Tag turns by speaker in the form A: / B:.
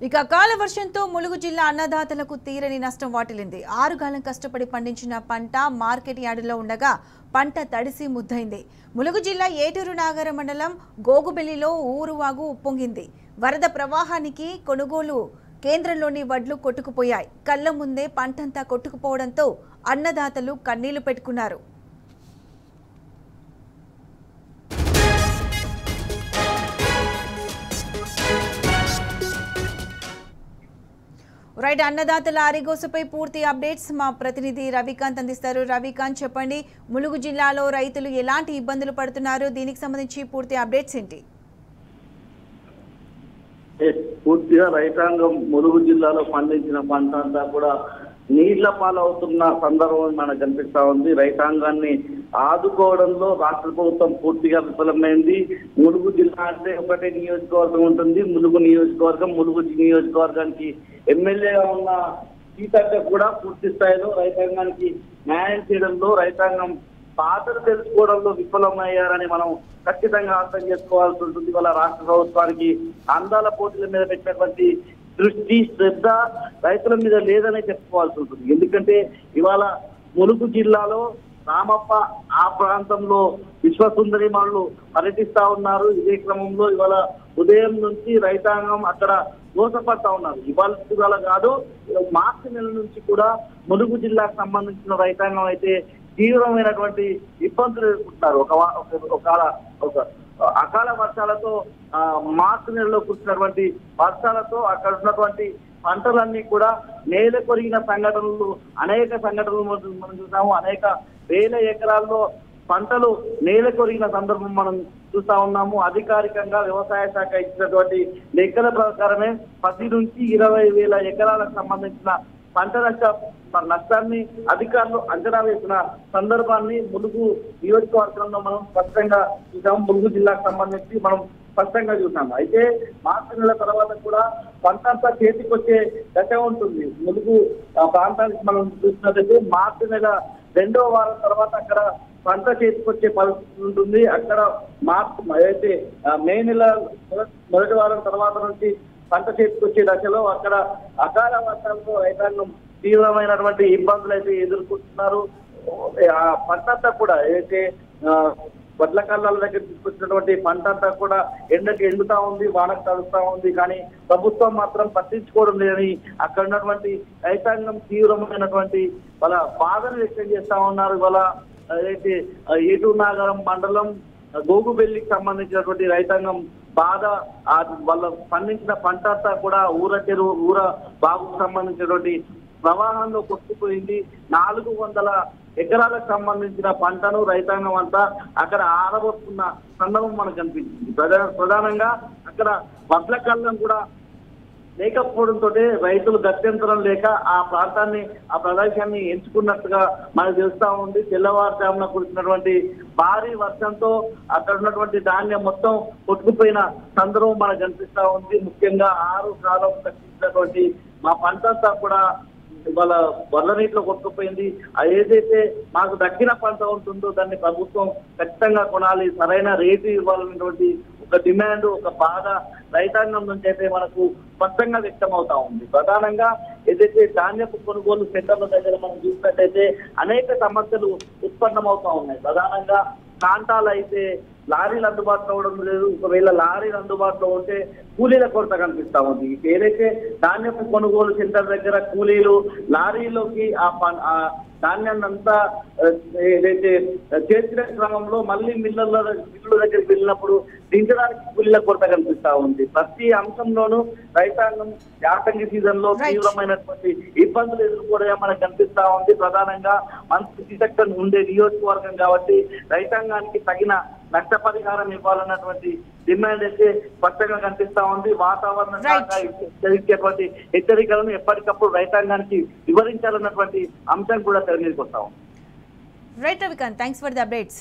A: ఇక అకాల వర్షంతో ములుగు జిల్లా అన్నదాతలకు తీరని నష్టం వాటిల్లింది. 6 కాలం కష్టపడి పండించిన పంట మార్కెట్ యార్డులో ఉండగా పంట తడిసి ముద్దైంది. ములుగు జిల్లా ఏటూరు నాగర మండలం గోగుబెల్లిలో ఊరువాగు ఉప్పొంగింది. వరద ప్రవాహానికి కొనుగోలు కేంద్రంలోని వడ్లు కొట్టుకుపోయాయి. కళ్ల ముందే పంటంతా కొట్టుకుపోవడంతో అన్నదాతలు కన్నీళ్లు పెట్టుకున్నారు. రైట్, అన్నదాతల ఆరిగోసపై పూర్తి అప్డేట్స్ మా ప్రతినిధి రవికాంత్ అందిస్తారు. రవికాంత్, చెప్పండి, ములుగు జిల్లాలో రైతులు ఎలాంటి ఇబ్బందులు పడుతున్నారు, దీనికి సంబంధించి పూర్తి అప్డేట్స్ ఏంటి?
B: పూర్తిగా రైతాంగం ములుగు జిల్లాలో పండించిన పంట అంతా కూడా నీళ్ల పాలవుతున్న సందర్భం మనకు కనిపిస్తా ఉంది. రైతాంగాన్ని ఆదుకోవడంలో రాష్ట్ర ప్రభుత్వం పూర్తిగా విఫలమైంది. ములుగు జిల్లా అంటే ఒకటే నియోజకవర్గం ఉంటుంది. ములుగు నియోజకవర్గానికి ఎమ్మెల్యేగా ఉన్న సీతక్క కూడా పూర్తి స్థాయిలో రైతాంగానికి న్యాయం చేయడంలో, రైతాంగం బాధలు తెలుసుకోవడంలో విఫలమయ్యారని మనం ఖచ్చితంగా అర్థం చేసుకోవాల్సి ఉంటుంది. వాళ్ళ రాష్ట్ర ప్రభుత్వానికి అందాల పోటీల మీద పెట్టినటువంటి దృష్టి, శ్రద్ధ రైతుల మీద లేదనే చెప్పుకోవాల్సి ఉంటుంది. ఎందుకంటే ఇవాళ ములుగు జిల్లాలో రామప్ప ఆ ప్రాంతంలో విశ్వసుందరి వాళ్ళు పర్యటిస్తా ఉన్నారు. ఇదే క్రమంలో ఇవాళ ఉదయం నుంచి రైతాంగం అక్కడ మోసపడతా ఉన్నారు. ఇవాళ కాదు, మార్చి నెల నుంచి కూడా ములుగు జిల్లాకు సంబంధించిన రైతాంగం అయితే తీవ్రమైనటువంటి ఇబ్బందులు ఎదుర్కొంటున్నారు. ఒక అకాల వర్షాలతో మార్చి నెలలో కురిసినటువంటి వర్షాలతో అక్కడ ఉన్నటువంటి పంటలన్నీ కూడా నేల కొరిగిన సంఘటనలు, అనేక సంఘటనలు మనం చూసాము. అనేక వేల ఎకరాల్లో పంటలు నేల కొరిగిన సందర్భం మనం చూస్తా ఉన్నాము. అధికారికంగా వ్యవసాయ శాఖ ఇచ్చినటువంటి లెక్కల ప్రకారమే 10 నుంచి 20 వేల ఎకరాలకు సంబంధించిన పంట నష్టాన్ని అధికారులు అంచనా వేసిన సందర్భాన్ని ములుగు నియోజకవర్గంలో మనం స్పష్టంగా చూసాము. ములుగు జిల్లాకు సంబంధించి మనం స్పష్టంగా చూసాము. అయితే మార్చి నెల తర్వాత కూడా పంట అంతా చేతికొచ్చే దశ ఉంటుంది. ములుగు ప్రాంతానికి మనం చూసినట్లయితే మార్చి నెల 2వ వారం తర్వాత అక్కడ పంట చేతికొచ్చే పరిస్థితి ఉంటుంది. అక్కడ అయితే మే నెల మొదటి వారం తర్వాత నుంచి పంట చేతికొచ్చే దశలో అక్కడ అకాల వర్షాలతో రైతాంగం తీవ్రమైనటువంటి ఇబ్బందులు అయితే ఎదుర్కొంటున్నారు. ఆ పంట అంతా కూడా ఏదైతే వడ్ల కళ్ళాల దగ్గర తీసుకొచ్చినటువంటి పంట అంతా కూడా ఎండకి ఎండుతా ఉంది, వానకు తడుస్తా ఉంది. కానీ ప్రభుత్వం మాత్రం పట్టించుకోవడం లేదని అక్కడ ఉన్నటువంటి రైతాంగం తీవ్రమైనటువంటి వాళ్ళ బాధను వ్యక్తం చేస్తా ఉన్నారు. వాళ్ళ ఏదైతే ఏటూరు నాగరం మండలం గోగుబెల్లికి సంబంధించినటువంటి రైతాంగం బాధ, వాళ్ళ పండించిన పంట అంతా కూడా ఊర బాగుకు సంబంధించినటువంటి ప్రవాహంలో కొట్టుకుపోయింది. 400 ఎకరాలకు సంబంధించిన పంటను రైతాంగం అంతా అక్కడ ఆరబోతున్న సందర్భం మనకు కనిపించింది. ప్రధానంగా అక్కడ వడ్ల కళ్ళం కూడా లేకపోవడంతో రైతులు గత్యంతరం లేక ఆ ప్రదేశాన్ని ఎంచుకున్నట్టుగా మనకు తెలుస్తా ఉంది. తెల్లవారుజామున కురిసినటువంటి భారీ వర్షంతో అక్కడ ఉన్నటువంటి ధాన్యం మొత్తం కొట్టుకుపోయిన సందర్భం మనకు కనిపిస్తా ఉంది. ముఖ్యంగా 6 కాలం కట్టించినటువంటి మా పంట అంతా కూడా వాళ్ళ వరద నీటిలో కొట్టుకుపోయింది. ఏదైతే మాకు దక్కిన పంట ఉంటుందో దాన్ని ప్రభుత్వం ఖచ్చితంగా కొనాలి, సరైన రేటు ఇవ్వాలనేటువంటి ఒక డిమాండ్, ఒక బాధ రైతాంగం నుంచి అయితే మనకు స్పష్టంగా వ్యక్తం అవుతా ఉంది. ప్రధానంగా ఏదైతే ధాన్యపు కొనుగోలు సెంటర్ల దగ్గర మనం చూసినట్టయితే అనేక సమస్యలు ఉత్పన్నమవుతా ఉన్నాయి. ప్రధానంగా కాంటాలు అయితే లారీలు అందుబాటులో ఉండడం లేదు. ఒకవేళ లారీలు అందుబాటులో ఉంటే కూలీల కొరత కనిపిస్తా ఉంది. ఏదైతే ధాన్యపు కొనుగోలు సెంటర్ దగ్గర కూలీలు లారీలోకి ఆ ధాన్యాన్ని అంతా ఏదైతే చేసిన క్రమంలో మళ్ళీ మిల్లుల దగ్గరికి వెళ్ళినప్పుడు దించడానికి కూలీల కొరత కనిపిస్తా ఉంది. ప్రతి అంశంలోనూ రైతాంగం యాసంగి సీజన్ లో తీవ్రమైనటువంటి ఇబ్బందులు ఎదుర్కోవడం మనకు కనిపిస్తా ఉంది. ప్రధానంగా మంచి సీతక్క ఉండే నియోజకవర్గం కాబట్టి రైతాంగానికి తగిన నష్టపరిహారం ఇవ్వాలన్నటువంటి డిమాండ్ అయితే స్పష్టంగా కనిపిస్తా ఉంది. వాతావరణ శాఖ ఇచ్చేటువంటి హెచ్చరికలను ఎప్పటికప్పుడు రైతాంగానికి వివరించాలన్నటువంటి అంశం కూడా తెరమీదకి వస్తా ఉంది.
A: Right Ravikanth, thanks for the updates.